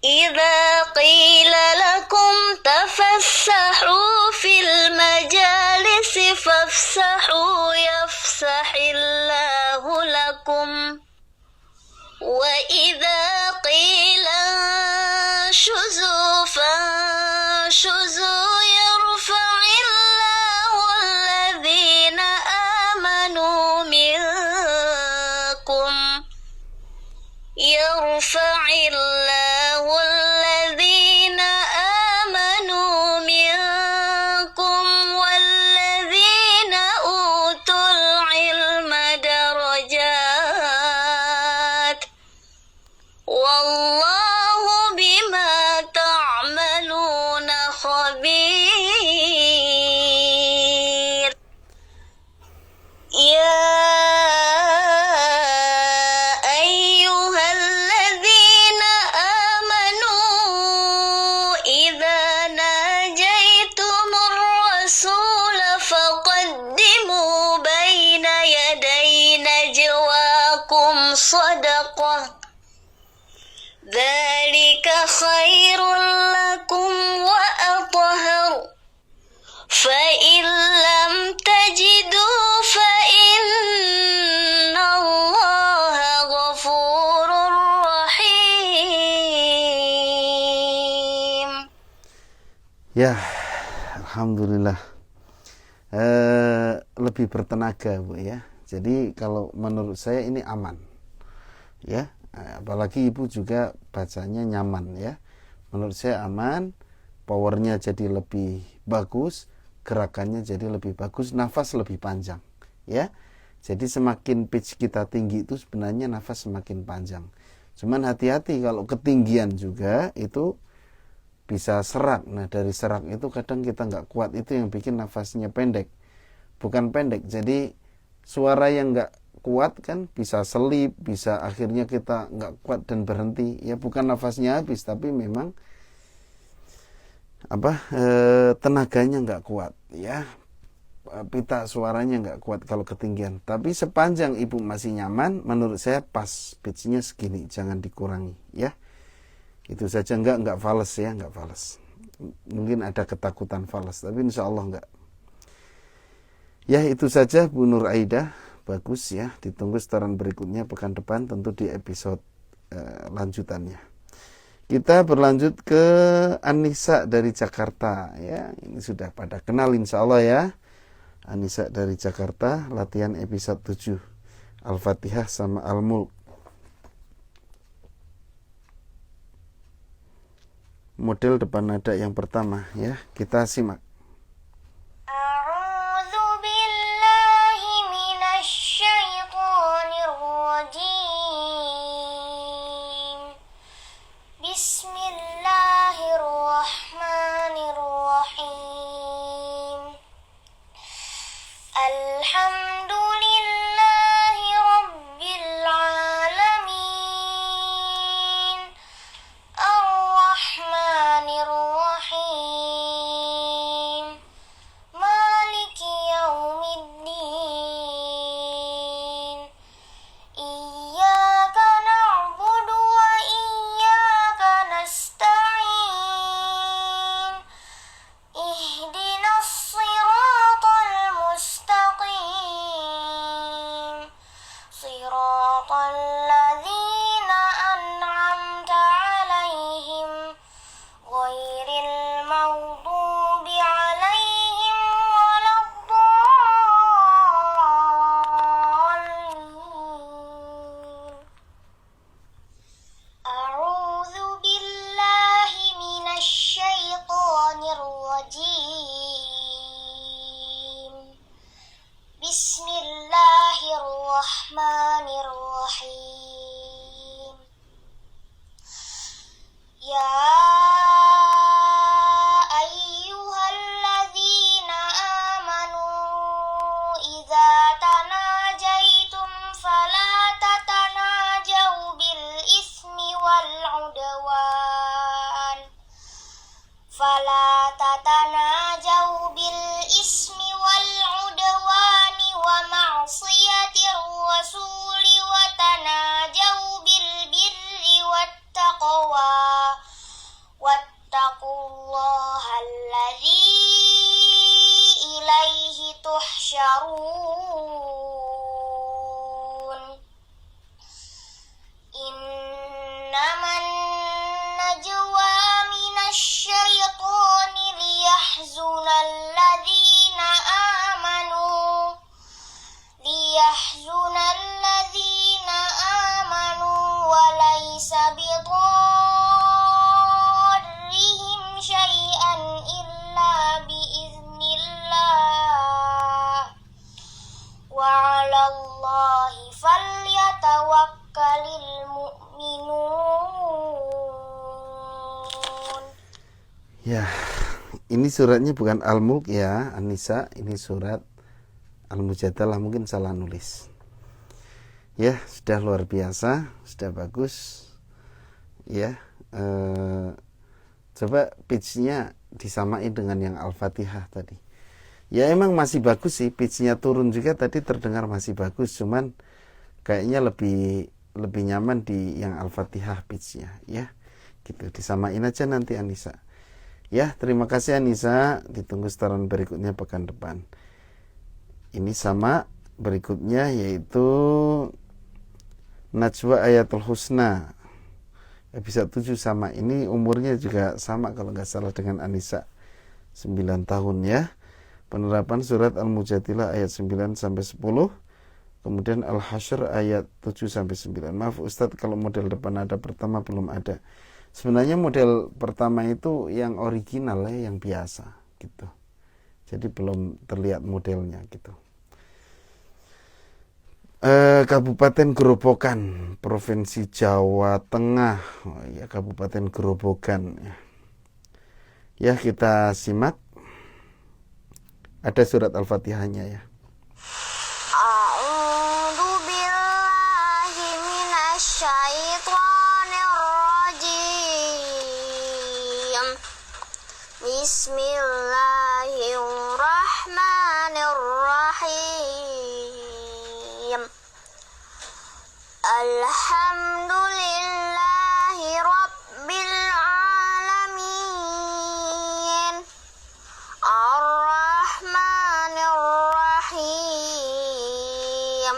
إذا قيل لكم تفسحوا في المجالس فافسحوا يفسح الله لكم وإذا قيل انشزوا فانشزوا يرفع الله الذين آمنوا منكم والذين أوتوا العلم درجات والله بما تعملون خبير يا أيها الذين آمنوا إذا ناجيتم الرسول فقدموا بين يدي نجواكم صدقة ذلك خير لكم وأطهر فإن لم تجدوا فإن الله غفور رحيم. Ya, alhamdulillah. Lebih bertenaga, Bu ya. Jadi kalau menurut saya ini aman. Ya, apalagi Ibu juga bacanya nyaman ya. Menurut saya aman, powernya jadi lebih bagus, gerakannya jadi lebih bagus, nafas lebih panjang ya. Jadi semakin pitch kita tinggi itu sebenarnya nafas semakin panjang. Cuman hati-hati kalau ketinggian juga itu bisa serak. Nah dari serak itu kadang kita nggak kuat, itu yang bikin nafasnya pendek. Bukan pendek, jadi suara yang nggak kuat kan bisa selip, bisa akhirnya kita nggak kuat dan berhenti. Ya bukan nafasnya habis, tapi memang tenaganya nggak kuat ya, pita suaranya nggak kuat kalau ketinggian. Tapi sepanjang Ibu masih nyaman, menurut saya pas pitchnya segini, jangan dikurangi ya. Itu saja, nggak fales ya, nggak fales. Mungkin ada ketakutan fales, tapi insya Allah nggak. Ya itu saja Bu Nur Aida, bagus ya. Ditunggu setoran berikutnya pekan depan, tentu di episode lanjutannya. Kita berlanjut ke Anissa dari Jakarta ya. Ini sudah pada kenal insya Allah ya. Anissa dari Jakarta, latihan episode 7 Al-Fatihah sama Al-Mulk. Model depan nada yang pertama ya, kita simak. A'udzu billahi minasy syaithanir rajim. Bismillahirrahmanirrahim. Alhamdulillahi rabbil alamin. Ar-Rahmanir Rahim. نجوى من الشيطان ليحزن الذين آمنوا وليس بضارهم شيئا إلا بإذن الله وعلى الله فليتوكل المؤمنون. Ya, ini suratnya bukan Al-Mulk ya, An-Nisa, ini surat Al-Mujadalah, mungkin salah nulis. Ya, sudah luar biasa, sudah bagus. Ya, coba pitch-nya disamain dengan yang Al-Fatihah tadi. Ya emang masih bagus sih, pitch-nya turun juga tadi terdengar masih bagus, cuman kayaknya lebih nyaman di yang Al-Fatihah pitch-nya ya. Gitu, disamain aja nanti Anissa. Ya, terima kasih Anissa, ditunggu setoran berikutnya pekan depan. Ini sama berikutnya yaitu Najwa Ayatul Husna episode 7 sama. Ini umurnya juga sama kalau nggak salah dengan Anissa, 9 tahun ya. Penerapan surat Al-Mujadilah ayat 9 sampai 10. Kemudian Al-Hasyr ayat 7 sampai 9. Maaf Ustadz kalau model depan ada, pertama belum ada. Sebenarnya model pertama itu yang original ya, yang biasa gitu. Jadi belum terlihat modelnya gitu. Kabupaten Gerobokan, Provinsi Jawa Tengah. Oh ya, Kabupaten Gerobokan ya. Ya, kita simak. Ada surat Al-Fatihahnya ya. A'udzu billahi minasyaitonir rajim. Bismillahirrahmanirrahim. Alhamdulillahi rabbil alamin. Ar-Rahmanir-Rahim.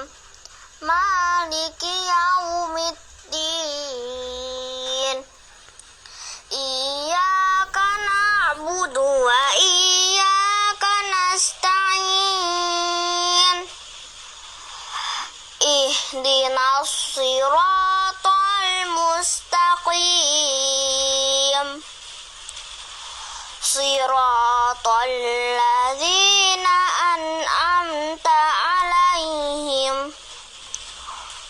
Maliki yaumiddin. Iyyaka na'budu wa iyyaka nasta'in. Ihdinas siratal mustaqim. Siratal ladzina an'amta 'alaihim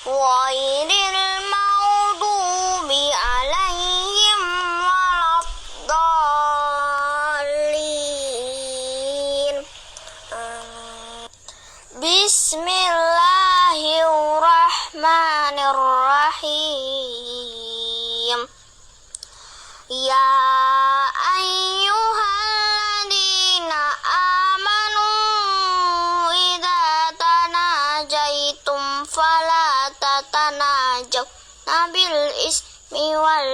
ghairil maghdubi 'alaihim waladdallin. Bismillahirrahmanirrahim. Ya ayyuhalladzina amanu idza tanajaitum fala tatanajaw bil ismi wal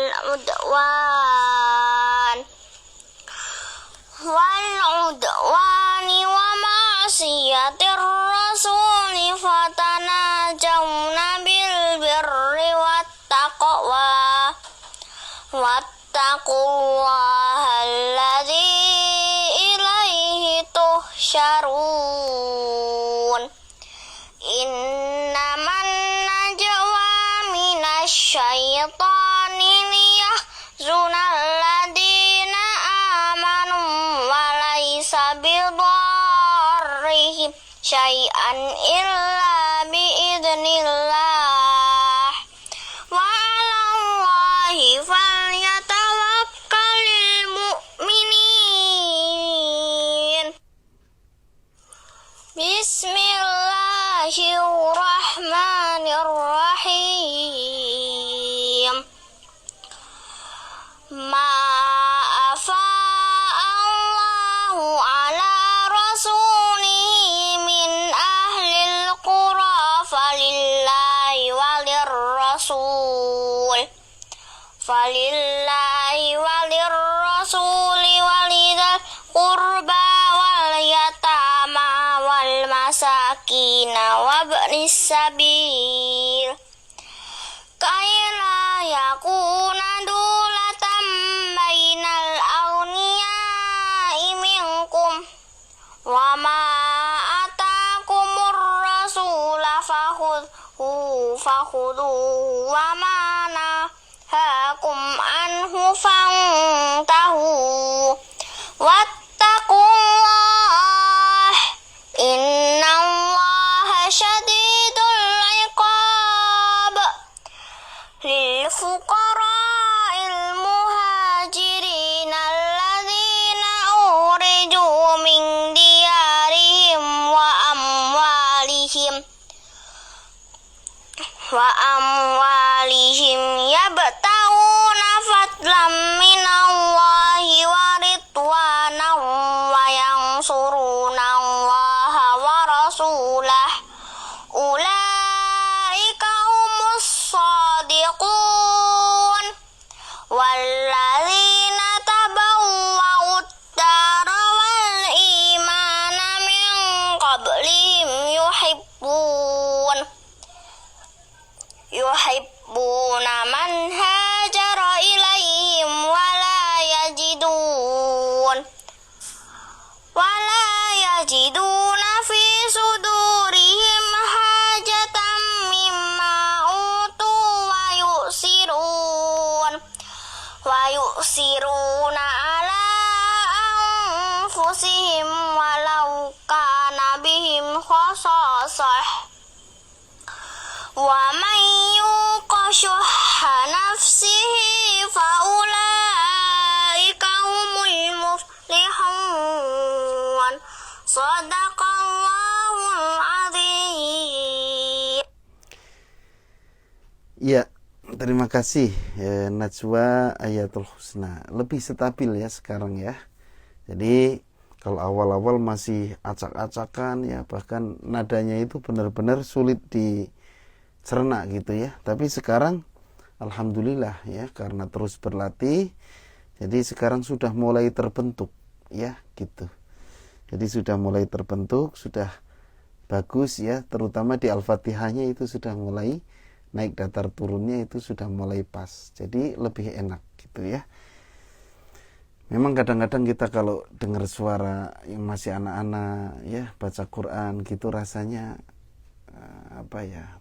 udwani wa ma'siyatir rasuli fatanajawna bil birri wat taqwa wattaqullaha alladzi ilaihi tuhsyarun. Innaman najwa minasyaitani liyahzunal ladzina amanu walaysa bidarrihim syai'an illa biidznillah wa 'alallahi falyatawakkalul mu'minin. Bismillahirrahmanirrahim. Ma'afa'allahu ala rasulihi min ahlil qura falillahi walirrasuli walidhil qurba wal yatama wal masakina wabnis sabil kaila yakuna dulatan وما آتاكم الرسول فخذوه وما نهاكم عنه فانتهوا واتقوا الله إن الله شديد العقاب للفقراء المهاجرين الذين أخرجوا من ديارهم وأموالهم يبتغون فضلا من الله ورضوانا وينصرون الله ورسوله أولئك هم الصادقون والذين تبوأوا الدار والإيمان من قبلهم يحبون من هاجر إليهم ولا يجدون في صدورهم حاجة مما أوتوا ويؤثرون على أنفسهم ولو كان بهم خصاصة ومن يوق شح نفسه فأولئك هم المفلحون صدق الله العظيم. Ya, terima kasih Najwa Ayatul Husna. Lebih stabil ya sekarang ya. Jadi kalau awal-awal masih acak-acakan ya, bahkan nadanya itu benar-benar sulit dicerna gitu ya. Tapi sekarang alhamdulillah ya, karena terus berlatih, jadi sekarang sudah mulai terbentuk ya gitu. Jadi sudah mulai terbentuk, sudah bagus ya, terutama di Al-Fatihahnya itu sudah mulai naik datar turunnya itu sudah mulai pas. Jadi lebih enak gitu ya. Memang kadang-kadang kita kalau dengar suara yang masih anak-anak ya baca Quran gitu rasanya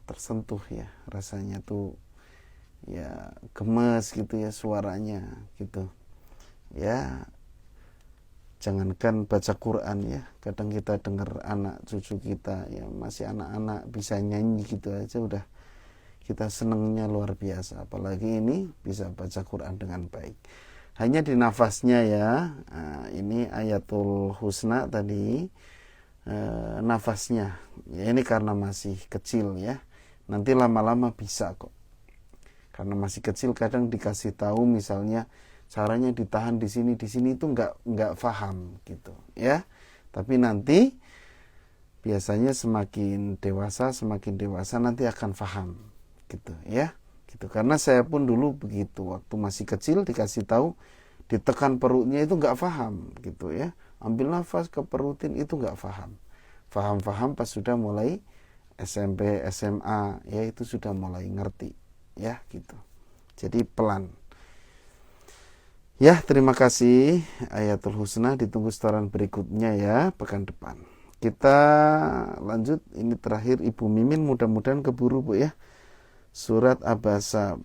tersentuh ya, rasanya tuh ya gemes gitu ya suaranya gitu ya. Jangankan baca Quran ya, kadang kita dengar anak cucu kita ya masih anak-anak bisa nyanyi gitu aja udah kita senengnya luar biasa, apalagi ini bisa baca Quran dengan baik. Hanya di nafasnya ya, ini Ayatul Husna tadi nafasnya ya, ini karena masih kecil ya, nanti lama-lama bisa kok. Karena masih kecil kadang dikasih tahu misalnya caranya ditahan di sini itu nggak paham gitu ya. Tapi nanti biasanya semakin dewasa nanti akan paham gitu ya. Gitu. Karena saya pun dulu begitu, waktu masih kecil dikasih tahu ditekan perutnya itu nggak paham gitu ya. Ambil nafas ke perutin itu nggak paham. Paham pas sudah mulai SMP, SMA ya itu sudah mulai ngerti ya gitu. Jadi pelan. Ya, terima kasih Ayatul Husna, ditunggu setoran berikutnya ya pekan depan. Kita lanjut, ini terakhir Ibu Mimin, mudah-mudahan keburu Bu ya. Surat Abasa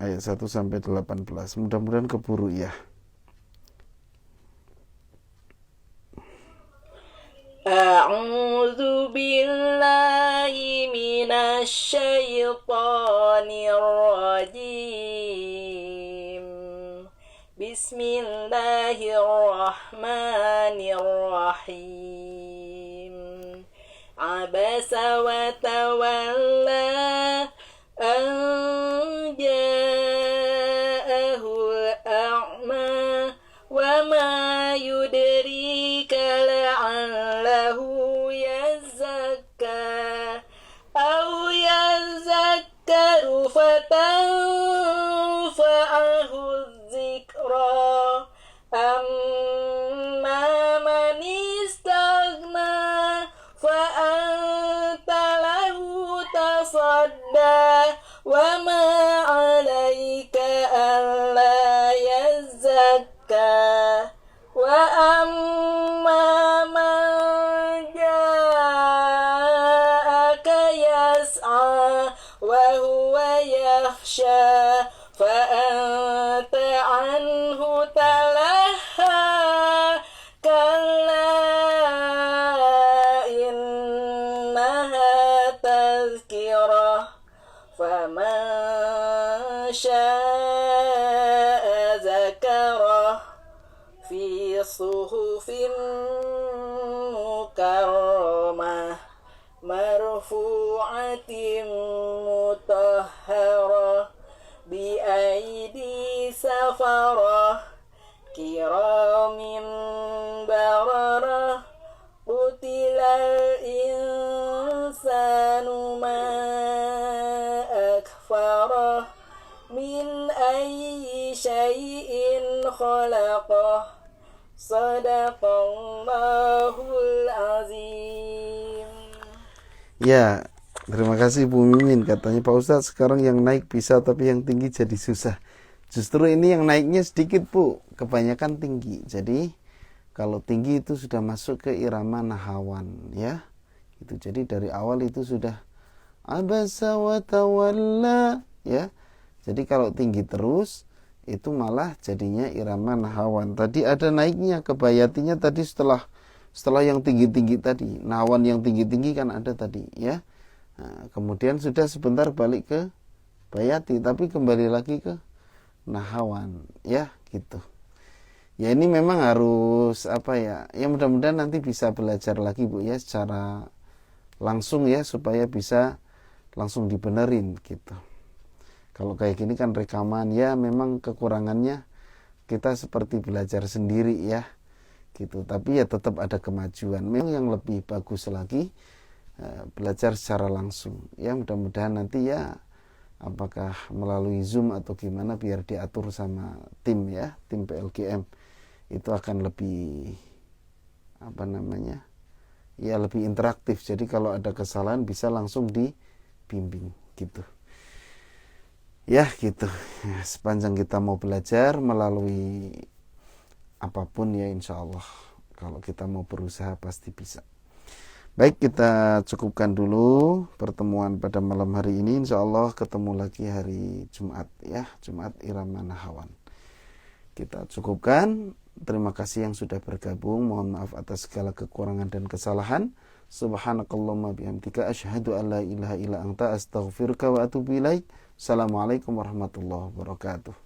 ayat 1 sampai 18. Mudah-mudahan keburu ya. A'udzu billahi minasy syaithanir rajim. Bismillahirrahmanirrahim. Abasa wa tawalla an ja'ahul a'ma wa ma yudrika la'allahu yazakka aw yazakkaru fatanfa'ahu dzikra amma man istaghna fa anta lahu tasadda wa ma 'alaika alla yazakka wa amma man ذكره في صحف مكرمة مرفوعة مطهرة بأيدي سفرة كرام بررة قتل الإنسان ما أكفره من أي شيء خلقه صدق الله العظيم. Ya, terima kasih Bu Mimin. Katanya Pak Ustadz sekarang yang naik bisa tapi yang tinggi jadi susah. Justru ini yang naiknya sedikit Bu, kebanyakan tinggi. Jadi kalau tinggi itu sudah masuk ke irama nahawan ya. Itu jadi dari awal itu sudah abasa wa tawalla ya. Jadi kalau tinggi terus itu malah jadinya irama nahawan. Tadi ada naiknya ke bayatinya tadi setelah yang tinggi-tinggi tadi. Nahawan yang tinggi-tinggi kan ada tadi ya. Nah, kemudian sudah sebentar balik ke bayati tapi kembali lagi ke nahawan ya gitu. Ya ini memang harus apa ya? Ya mudah-mudahan nanti bisa belajar lagi Bu ya secara langsung ya supaya bisa langsung dibenerin gitu. Kalau kayak gini kan rekaman ya memang kekurangannya kita seperti belajar sendiri ya gitu. Tapi ya tetap ada kemajuan. Memang yang lebih bagus lagi belajar secara langsung. Ya mudah-mudahan nanti ya apakah melalui Zoom atau gimana biar diatur sama tim ya, tim PLGM. Itu akan lebih apa namanya? Ya lebih interaktif. Jadi kalau ada kesalahan bisa langsung dibimbing gitu. Ya gitu. Sepanjang kita mau belajar melalui apapun ya insya Allah. Kalau kita mau berusaha pasti bisa. Baik, kita cukupkan dulu pertemuan pada malam hari ini. Insya Allah ketemu lagi hari Jumat ya. Jumat irama nahawan. Kita cukupkan. Terima kasih yang sudah bergabung. Mohon maaf atas segala kekurangan dan kesalahan. Subhanakallahumma bihamdika asyhadu an la ilaha illa anta astaghfiruka wa atubu ilaik. Assalamualaikum warahmatullahi wabarakatuh.